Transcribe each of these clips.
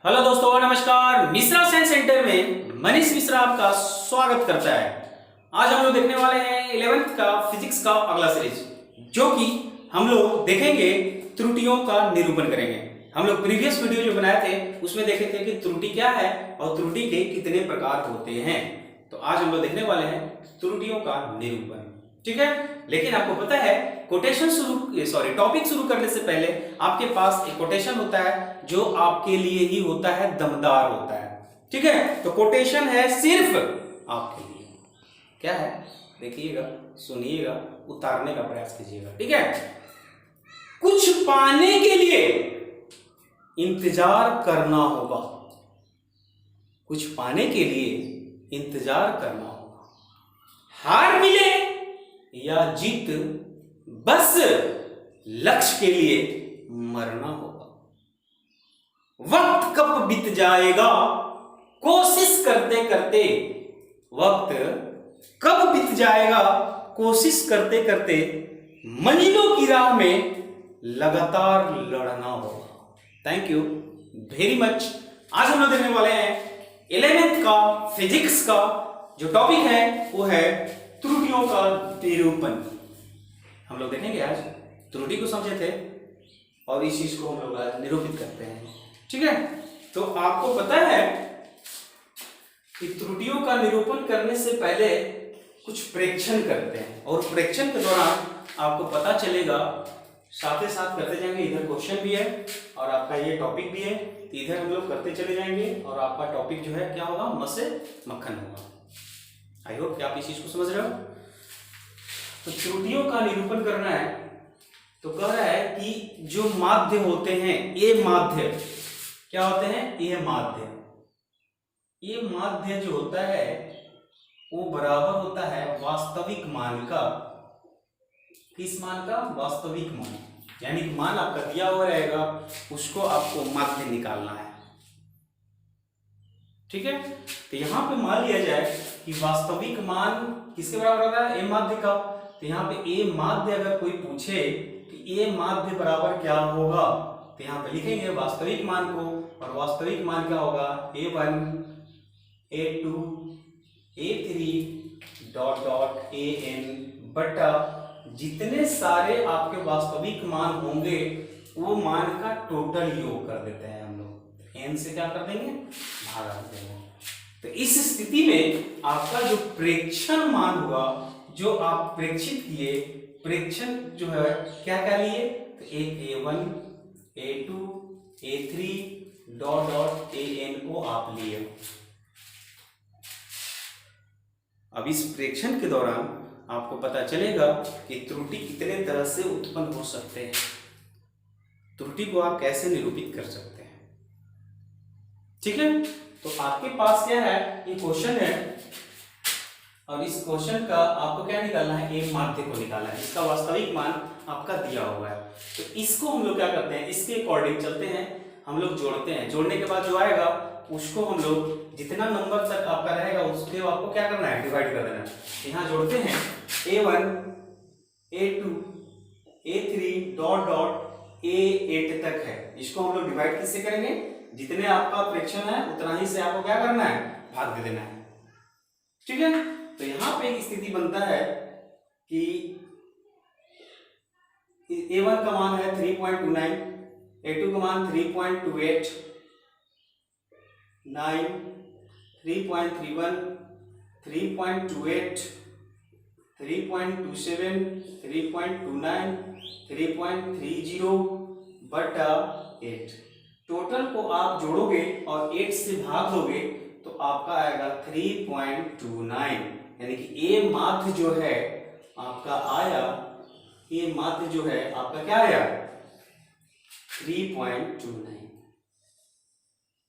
Hello दोस्तों, नमस्कार। Mishra science centre में मनीष मिश्रा आपका स्वागत करता है। आज हम लोग देखने वाले हैं 11th का फिजिक्स का अगला सीरीज, जो कि हम लोग देखेंगे त्रुटियों का निरूपण करेंगे। हम लोग प्रीवियस वीडियो जो बनाए थे उसमें देखे थे कि त्रुटि क्या है और त्रुटि के कितने प्रकार होते हैं। तो आज हम लोग देखने वाले हैं त्रुटियों का निरूपण, ठीक है। लेकिन आपको पता है टॉपिक शुरू करने से पहले आपके पास एक कोटेशन होता है जो आपके लिए ही होता है, दमदार होता है, ठीक है। तो कोटेशन है सिर्फ आपके लिए। क्या है देखिएगा, सुनिएगा, उतारने का प्रयास कीजिएगा, ठीक है। कुछ पाने के लिए इंतजार करना होगा, कुछ पाने के लिए इंतजार करना होगा। हार मिले या जीत, बस लक्ष्य के लिए मरना होगा। वक्त कब बीत जाएगा कोशिश करते करते, वक्त कब बीत जाएगा कोशिश करते करते, मंजिलों की राह में लगातार लड़ना होगा। Thank you very much. आज हम लोग देखने वाले हैं 11th का फिजिक्स का जो टॉपिक है वो है त्रुटियों का निरूपण। हम लोग देखेंगे आज त्रुटि को समझे थे और इस चीज को हम लोग आज निरूपित करते हैं, ठीक है। तो आपको पता है कि त्रुटियों का निरूपण करने से पहले कुछ प्रेक्षण करते हैं और प्रेक्षण के दौरान आपको पता चलेगा, साथ ही साथ करते जाएंगे। इधर क्वेश्चन भी है और आपका ये टॉपिक भी है, तो इधर हम लोग करते चले जाएंगे और आपका टॉपिक जो है क्या होगा, मत से मक्खन होगा। आई होप कि आप इस चीज को समझ रहे हो। तो त्रुटियों का निरूपण करना है तो कह रहा है कि जो माध्य होते हैं, ये माध्य क्या होते हैं, ये माध्य जो होता है वो बराबर होता है वास्तविक मान का। किस मान का? वास्तविक मान। यानी कि मान आपका दिया हुआ रहेगा, उसको आपको माध्य निकालना है, ठीक है। तो यहां पे मान लिया जाए कि वास्तविक मान किसके बराबर होगा, ए माध्य का। तो यहाँ पे ए माध्य अगर कोई पूछे कि ए माध्य बराबर क्या होगा, तो यहाँ पे लिखेंगे वास्तविक मान को, और वास्तविक मान क्या होगा, a1 a2 a3 dot dot an बटा जितने सारे आपके वास्तविक मान होंगे वो मान का टोटल योग कर देते हैं हम लोग। n से क्या कर देंगे, भाग कर देंगे। तो इस स्थिति में आपका जो प्रेक्षण मान हुआ, जो आप प्रेक्षित किए, प्रेक्षण जो है क्या क्या लिए, तो एक a1 a2 a3 dot dot an को आप लिए। अब इस प्रेक्षण के दौरान आपको पता चलेगा कि त्रुटि कितने तरह से उत्पन्न हो सकते हैं, त्रुटि को आप कैसे निरूपित कर सकते हैं, ठीक है। तो आपके पास क्या है, ये क्वेश्चन है और इस क्वेश्चन का आपको क्या निकालना है, ए माध्य को निकालना है। इसका वास्तविक मान आपका दिया हुआ है, तो इसको हम लोग क्या करते हैं, इसके अकॉर्डिंग चलते हैं, हम लोग जोड़ते हैं। जोड़ने के बाद जो आएगा उसको हम लोग जितना नंबर तक आपका रहेगा उसके आपको क्या करना है, डिवाइड कर देना है। यहाँ जोड़ते हैं a1 a2 a3 dot dot a8 तक है, इसको हम लोग डिवाइड किससे करेंगे, जितने आपका प्रेक्षण है उतना ही से आपको क्या करना है, भाग दे देना है, ठीक है। तो यहां पे एक स्थिति बनता है कि a1 का मान है 3.29, a2 का मान 3.28, 9, 3.31, 3.28, 3.27, 3.29, 3.30 बटा 8। टोटल को आप जोड़ोगे और 8 से भाग दोगे तो आपका आएगा 3.29। यानी कि ए माध्य जो है आपका आया, ये माध्य जो है आपका क्या आया, 3.29।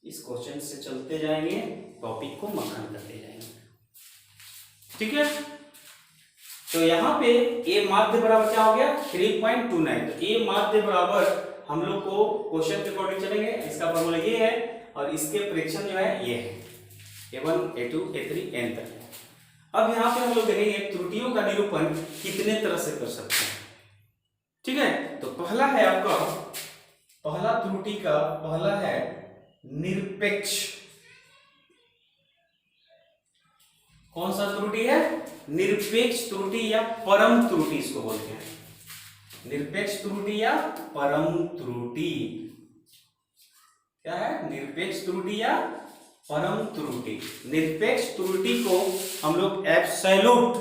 इस क्वेश्चन से चलते जाएंगे, टॉपिक को मक्खन करते जाएंगे, ठीक है। तो यहाँ पे ए माध्य बराबर क्या हो गया, 3.29। तो ए माध्य बराबर हम लोग को क्वेश्चन के अकॉर्डिंग चलेंगे, इसका फॉर्मूला ये है और इसके प्रेक्षण जो है ये है, a1 a2 a3 n तक है। अब यहाँ पे हम लोग देखेंगे त्रुटियों का निरूपण कितने तरह से कर सकते हैं, ठीक है। तो पहला है आपका, पहला त्रुटि का पहला है निरपेक्ष, कौन सा त्रुटि है? निरपेक्ष त्रुटि या परम त्रुटि इसको बोलते हैं। निरपेक्ष त्रुटि या परम त्रुटि, क्या है? निरपेक्ष त्रुटि या परम त्रुटि। निरपेक्ष त्रुटि को हम लोग एब्सोल्यूट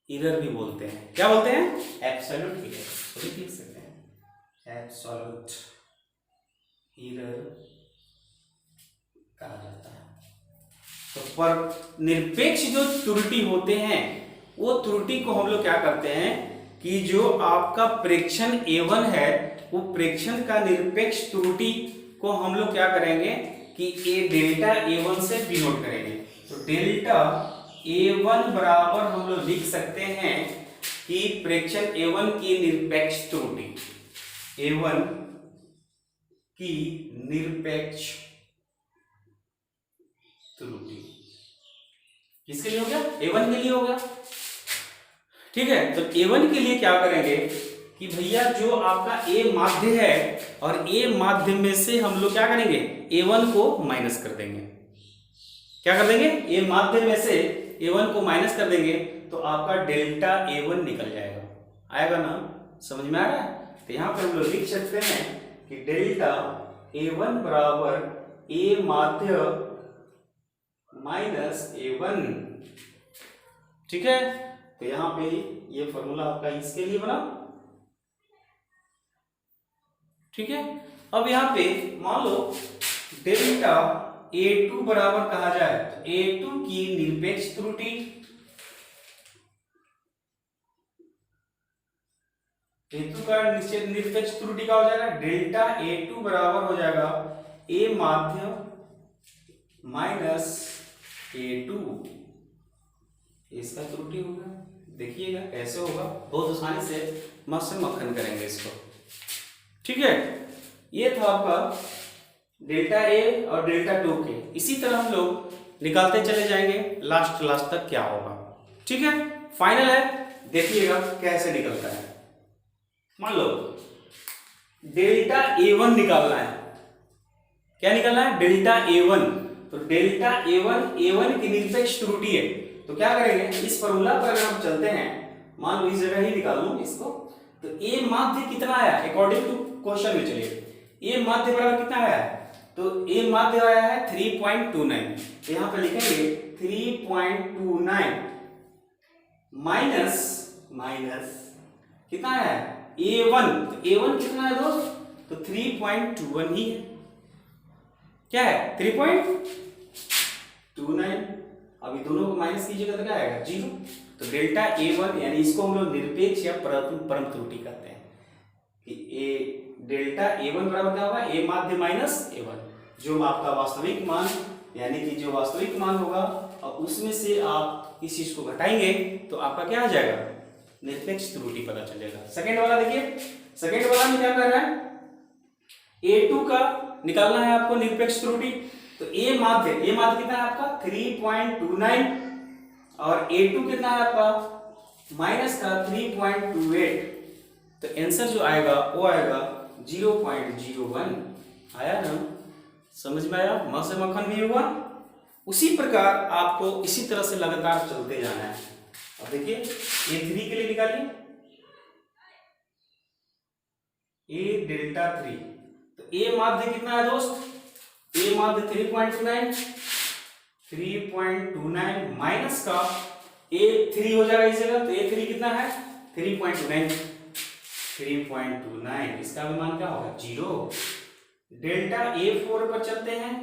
एरर भी बोलते हैं। क्या बोलते हैं? एब्सोल्यूट एरर, तो भी लिख सकते हैं एब्सोल्यूट एरर कहा जाता है। तो पर निरपेक्ष जो त्रुटि होते हैं वो त्रुटि को हम लोग क्या करते हैं कि जो आपका प्रेक्षण A1 है वो प्रेक्षण का निरपेक्ष त्रुटि को हम लोग क्या करेंगे कि डेल्टा A1 से डिनोट करेंगे। तो डेल्टा A1 बराबर हम लोग लिख सकते हैं कि प्रेक्षण A1 की निरपेक्ष त्रुटि, A1 की निरपेक्ष त्रुटि किसके लिए हो गया? A1 के लिए हो गया। ठीक है, तो A1 के लिए क्या करेंगे कि भैया जो आपका A माध्य है और A माध्य में से हम लोग क्या करेंगे? A1 को माइनस कर देंगे। क्या कर देंगे? A माध्य में से A1 को माइनस कर देंगे तो आपका डेल्टा A1 निकल जाएगा। आएगा ना? समझ में आ रहा है? तो यहां पर हम लोग लिख सकते हैं कि डेल्टा A1 बराबर A माध्य माइनस A1। ठीक है, तो यहां पे ये फॉर्मूला आपका इसके लिए बना। ठीक है, अब यहां पे मान लो डेल्टा A2 बराबर कहा जाए तो A2 की निरपेक्ष त्रुटि, A2 का निरपेक्ष त्रुटि का हो जाएगा डेल्टा A2 बराबर हो जाएगा A माध्य माइनस A2, इसका त्रुटि होगा। देखिएगा कैसे होगा, बहुत आसानी से मस्त मक्खन करेंगे इसको। ठीक है, ये था आपका डेल्टा A और डेल्टा 2 के। इसी तरह हम लोग निकालते चले जाएंगे लास्ट तक क्या होगा। ठीक है, फाइनल है, देखिएगा कैसे निकलता है। मान लो डेल्टा A1 निकालना है। क्या निकालना है? Delta A1। तो डेल्टा A1 की निरपेक्ष त्रुटि है, तो क्या करेंगे? इस फॉर्मूला पर अगर हम चलते हैं, मान लो इस जगह ही निकाल लूं इसको, तो A माध्य कितना आया अकॉर्डिंग टू क्वेश्चन में? चलिए A माध्य बराबर कितना आया है? तो A माध्य आया है 3.29। तो यहां पर लिखेंगे 3.29 माइनस कितना है? A1। तो A1 कितना है दोस्त? तो 3.21 ही है। क्या है? 3.29। अभी दोनों को माइनस कीजिएगा तो क्या आएगा? 0। तो डेल्टा A1 यानी इसको हम लोग निरपेक्ष या परम त्रुटि कहते हैं कि डेल्टा A1 बराबर क्या होगा? A माध्य माइनस A1, जो आपका वास्तविक मान यानी कि जो वास्तविक मान होगा और उसमें से आप इस चीज को घटाएंगे तो आपका क्या आ जाएगा? निरपेक्ष त्रुटि पता चलेगा। सेकंड वाला देखिए, सेकंड वाला में क्या कर रहा है? A2 का निकालना है आपको निरपेक्ष त्रुटि। तो A माध्य कितना है आपका? 3.29 और A2 कितना है आपका? माइनस का 3.28। तो आंसर जो आएगा वो आएगा 0.01। आया ना? समझ में आया? म से मक्खन भी हुआ। उसी प्रकार आपको इसी तरह से लगातार चलते जाना है। अब देखिए A3 के लिए निकालिए, A डेल्टा 3। तो A माध्य कितना है दोस्त? A माध्य 3.29 माइनस का A3 हो जाएगा इस जगह। तो A3 कितना है? 3.29। इसका भी मान क्या होगा? 0। डेल्टा A4 पर चलते हैं,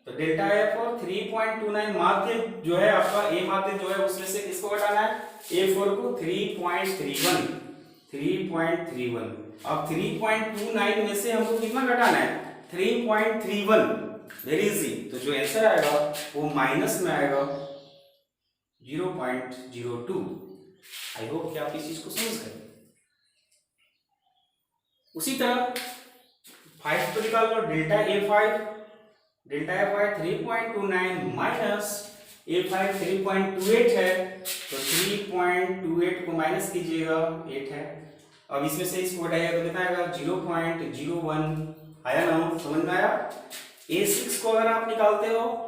तो डेल्टा A4 3.29 माध्य जो है आपका A माध्य जो है उसमें से किसको घटाना है? A4 को 3.31। अब 3.29 में से हमको कितना घटाना है? 3.31। Very easy. तो जो आंसर आएगा वो माइनस में आएगा 0.02। आई होप कि आप इस चीज को समझ गए। उसी तरह 5 को निकाल लो, डेल्टा A5 3.29 माइनस A5 3.28 है, तो 3.28 को माइनस कीजिएगा, 8 है। अब इसमें से इसको घटाइएगा तो कितना आएगा? 0.01 आया ना, समझ में आया। A6 को अगर आप निकालते हो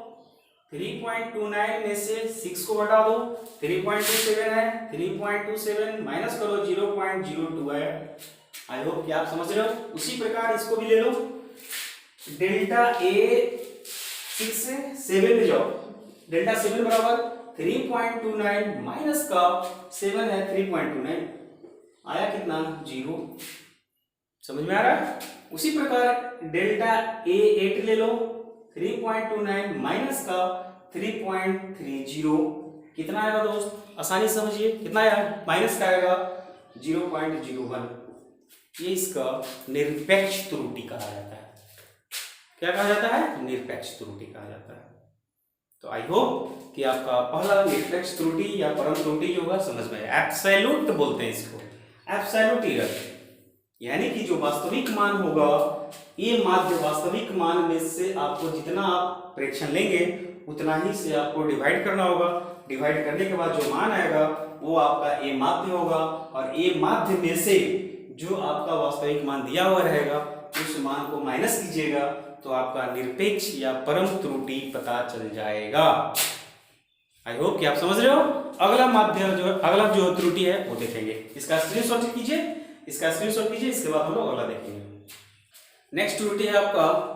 3.29 में से 6 को घटा दो, 3.27 है, 3.27 माइनस करो 0.02 है। आई होप कि आप समझ रहे हो। उसी प्रकार इसको भी ले लो, डेल्टा A6 से 7 में जाओ, डेल्टा 7 बराबर 3.29 माइनस का 7 है 3.29, आया कितना 0। समझ में आ रहा है। उसी प्रकार डेल्टा A8 ले लो, 3.29 माइनस का 3.30, कितना आएगा दोस्त, आसानी से समझिए कितना आया, माइनस का आएगा 0.01। ये इसका निरपेक्ष त्रुटि कहा जाता है। क्या कहा जाता है, निरपेक्ष त्रुटि कहा जाता है। तो आई होप कि आपका पहला निरपेक्ष त्रुटि या परम त्रुटि जो होगा समझ में आया। एब्सोल्यूट बोलते हैं इसको, एब्सोल्यूट एरर, यानी कि जो वास्तविक मान होगा, ये माध्य वास्तविक मान में से आपको जितना आप प्रेक्षण लेंगे उतना ही से आपको डिवाइड करना होगा। डिवाइड करने के बाद जो मान आएगा वो आपका ए माध्य होगा, और ए माध्य में से जो आपका वास्तविक मान दिया हुआ रहेगा उस मान को माइनस कीजिएगा, तो आपका निरपेक्ष या परम त्रुटि पता चल जाएगा। आई होप कि आप समझ रहे हो। अगला माध्य अगला जो त्रुटि है वो देखेंगे। इसका स्क्रीनशॉट कीजिए, इसका स्क्रीनशॉट कीजिए, इसके बाद हम लोग अगला देखेंगे। नेक्स्ट त्रुटि है आपका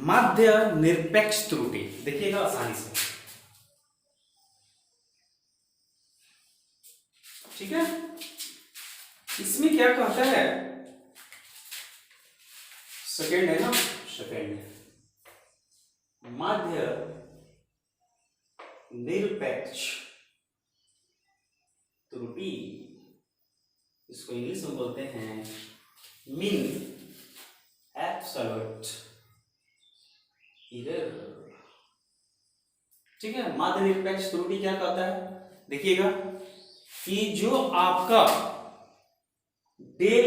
माध्य निरपेक्ष त्रुटि। देखिएगा आसानी से, ठीक है। इसमें क्या कहता है, सेकेंड है ना, सेकेंड माध्य निरपेक्ष त्रुटि, इसको इंग्लिश में बोलते हैं मीन एब्सोल्यूट एरर, ठीक है। माध्य निरपेक्ष त्रुटि क्या कहता है, देखिएगा कि जो आपका डेल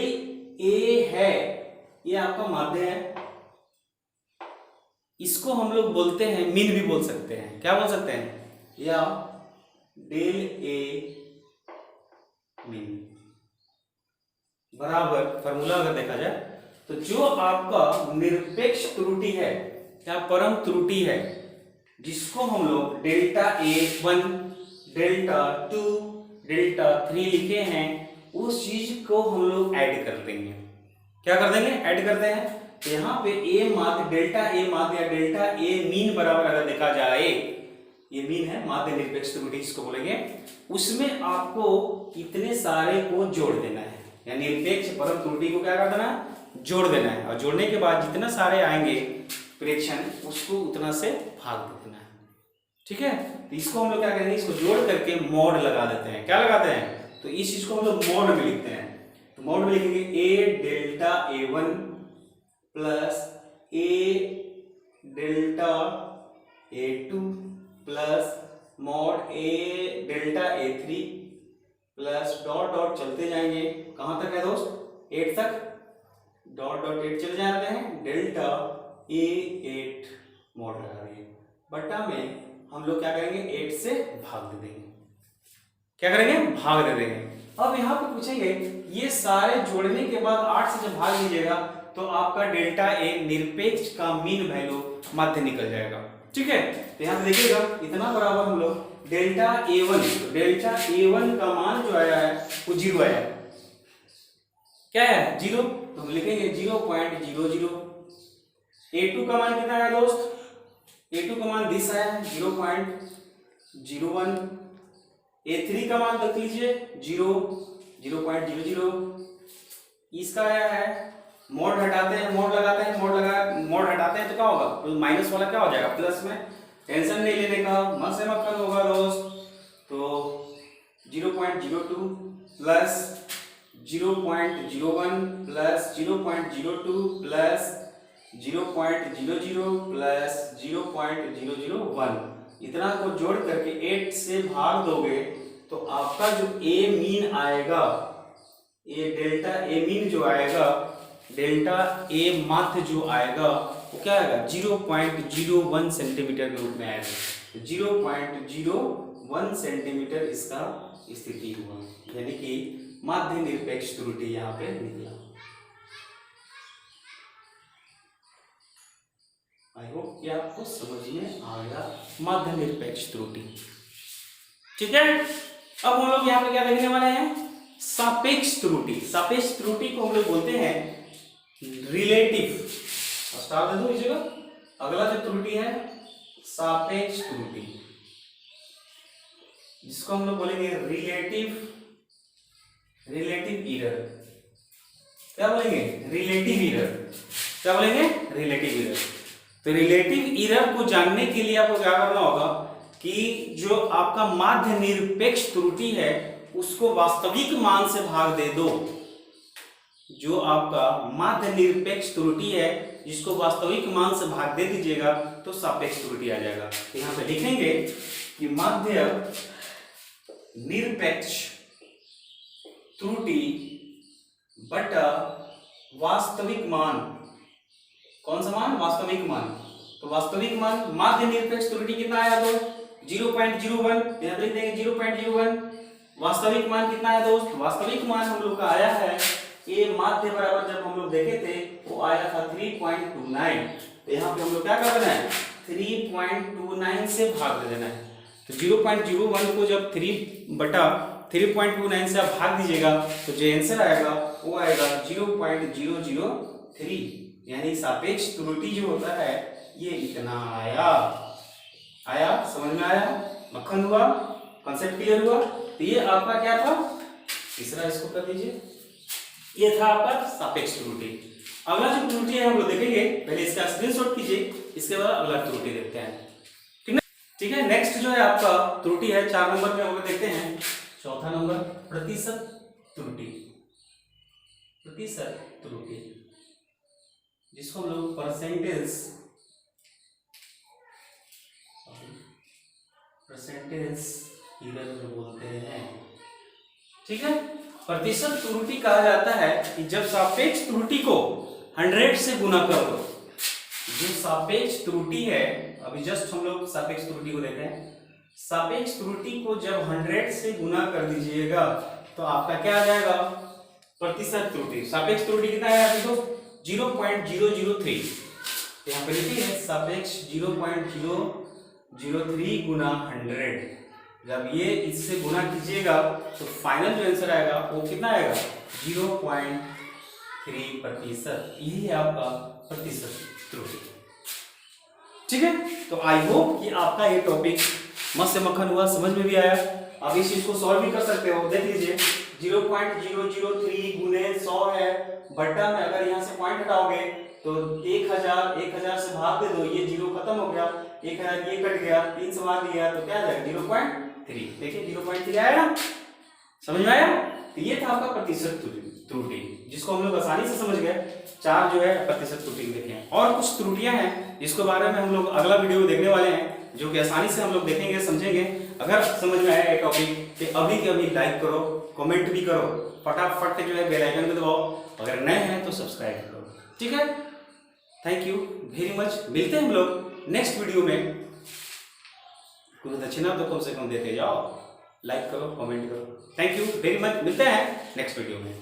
ए है, ये आपका माध्य है, इसको हम लोग बोलते हैं मीन भी बोल सकते हैं। क्या बोल सकते हैं, या डेल ए मीन बराबर, फॉर्मूला अगर देखा जाए तो जो आपका निरपेक्ष त्रुटि है या परम त्रुटि है, जिसको हम लोग डेल्टा A1, डेल्टा 2, डेल्टा 3 लिखे हैं, उस चीज को हम लोग ऐड कर देंगे। क्या कर देंगे, ऐड करते हैं। तो यहाँ पे ए माध्य, डेल्टा ए माध्य या डेल्टा ए मीन बराबर अगर देखा जाए, ये मीन है माध्य निरपेक्ष त्रुटि इसको बोलेंगे, उसमें आपको इतने सारे को जोड़ देना है, यानी निरपेक्ष परम त्रुटि को क्या कर देना है, जोड़ देना है, और जोड़ने के बाद जितना सारे आएंगे प्रेक्षण उसको उतना से भाग देना है, ठीक है। तो इसको हम लोग क्या करेंगे, इसको जोड़ करके मोड लगा देते हैं। क्या लगाते हैं, तो इस चीज को हम लोग मोड में लिखते हैं। तो मोड में लिखेंगे A delta A1 plus A delta A2 plus mod A delta A3 plus dot dot चलते जाएंगे, कहां तक है दोस्त, 8 तक, डॉट डॉट 8 चले जाते हैं, डेल्टा A8 मॉड लगा देंगे, बट्टा में हम लोग क्या करेंगे, 8 से भाग दे देंगे। क्या करेंगे, भाग दे देंगे। अब यहाँ पे पूछेंगे, ये सारे जोड़ने के बाद 8 से जब भाग दीजिएगा तो आपका डेल्टा ए निरपेक्ष का मीन वैल्यू माध्य निकल जाएगा, ठीक है। तो यहाँ पे देखिएगा इतना बराबर हम लोग डेल्टा A1, तो डेल्टा A1 का मान जो आया है वो 0 आया है। क्या है, 0, तो हम लिखेंगे 0.00। A2 का मान कितना है दोस्त, A2 का मान 10 आया है, 0.01। A3 का मान देख लीजिए 0.00। इसका आया है, मोड हटाते हैं, मोड लगाते हैं, मोड हटाते हैं तो क्या होगा, तो माइनस वाला क्या हो जाएगा प्लस में। टेंशन नहीं लेने का, मन से मत करना होगा दोस्त। तो 0.02 प्लस 0.01 प्लस 0.02 प्लस 0.00 प्लस 0.001, इतना को जोड़ करके 8 से भाग दोगे तो आपका जो ए मीन आएगा, ये डेल्टा ए मीन जो आएगा, डेल्टा ए माध्य जो आएगा वो क्या आएगा, 0.01 सेंटीमीटर के रूप में आएगा। 0.01 सेंटीमीटर इसका स्थिति हुआ, यानी कि माध्य निरपेक्ष त्रुटि यहाँ पे निकला। आई होप कि आपको समझ में आ गया माध्य निरपेक्ष त्रुटि। ठीक है, अब हम लोग यहाँ पे क्या देखने वाले हैं, सापेक्ष त्रुटि। सापेक्ष त्रुटि को हम लोग बोलते हैं रिलेटिव, स्टार दे दो इस जगह। अगला जो त्रुटि है सापेक्ष त्रुटि, जिसको हम लोग बोलेंगे रिलेटिव एरर। क्या बोलेंगे, रिलेटिव एरर। क्या बोलेंगे, रिलेटिव एरर। तो रिलेटिव एरर को जानने के लिए आपको क्या करना होगा कि जो आपका माध्य निरपेक्ष त्रुटि है उसको वास्तविक मान से भाग दे दो। जो आपका माध्य निरपेक्ष त्रुटि है जिसको वास्तविक मान से भाग दे दीजिएगा तो सापेक्ष त्रुटि आ जाएगा। तो यहां पे लिखेंगे कि माध्य निरपेक्ष त्रुटि बटा वास्तविक मान। कौन सा मान, वास्तविक मान। तो वास्तविक मान माध्य निरपेक्ष त्रुटि कितना आया तो 0.01, यहां लिख देंगे 0.01। वास्तविक मान कितना है दोस्त, वास्तविक मान हम लोग का आया है ये माध्य बराबर जब हम लोग देखे थे वो आया था 3.29। तो यहाँ पे हम लोग क्या कर देना है, 3.29 से भाग दे देना है। तो 0.01 को जब 3/3.29 से आप भाग दीजिएगा तो जो आंसर आएगा वो आएगा 0.003, यानी सापेक्ष त्रुटि जो होता है ये इतना आया। समझ में आया, मक्खन हुआ, कॉन्सेप्ट क्लियर हुआ। तो ये आपका क्या था, तीसरा इसको कर दीजिए, ये था आपका सापेक्ष त्रुटि। अगला जो त्रुटि है हम लोग देखेंगे, पहले इसका स्क्रीनशॉट कीजिए, इसके बाद अगला त्रुटि देखते हैं। ठीक है, नेक्स्ट जो है आपका त्रुटि है 4 नंबर पे हम लोग देखते हैं। चौथा नंबर प्रतिशत त्रुटि। प्रतिशत त्रुटि जिसको हम लोग परसेंटेज एरर बोलते हैं। ठीक है, प्रतिशत त्रुटि कहा जाता है कि जब सापेक्ष त्रुटि को 100 से गुना कर दो। जो सापेक्ष त्रुटि है, अभी जस्ट हम लोग सापेक्ष त्रुटि को देख रहे हैं, सापेक्ष त्रुटि को जब 100 से गुना कर दीजिएगा तो आपका क्या आ जाएगा, प्रतिशत त्रुटि। सापेक्ष त्रुटि कितना है अभी तो 0.003। यहाँ पे लिखिए सापेक्ष 0.003 गुना 100। जब ये इससे गुना कीजिएगा तो फाइनल जो आंसर आएगा वो कितना आएगा, 0.3%। यही है आपका प्रतिशत त्रुटि। ठीक है, तो आई होप कि आपका ये टॉपिक मस्त मक्खन हुआ, समझ में भी आया। आप इस चीज को सॉल्व भी कर सकते हो। देख लीजिए 0.003 गुने 100 है, बट्टा में अगर यहाँ से पॉइंट हटाओगे तो 1000 से भाग दे दो, ये 0 खत्म हो गया, 1000 ये कट गया, 3 से भाग दिया तो क्या आ जाएगा 0.3। देखिए 0.3 आया ना, समझ में आया। तो ये था आपका प्रतिशत त्रुटि जिसको हम लोग आसानी से समझ गए। 4 जो है प्रतिशत त्रुटि देखे, और कुछ त्रुटियां हैं जिसके बारे में हम लोग अगला वीडियो देखने वाले हैं, जो कि आसानी से हम लोग देखेंगे, समझेंगे। अगर समझ में आया ये टॉपिक तो अभी के अभी लाइक करो, कमेंट भी करो, फटाफट जो है बेल आइकन को दबाओ। अगर नए हैं तो सब्सक्राइब करो। ठीक है, थैंक यू वेरी मच। मिलते हैं हम लोग नेक्स्ट वीडियो में। कुछ दक्षिणा तो कम से कम देते जाओ, लाइक करो, कमेंट करो। थैंक यू वेरी मच, मिलते हैं नेक्स्ट वीडियो में।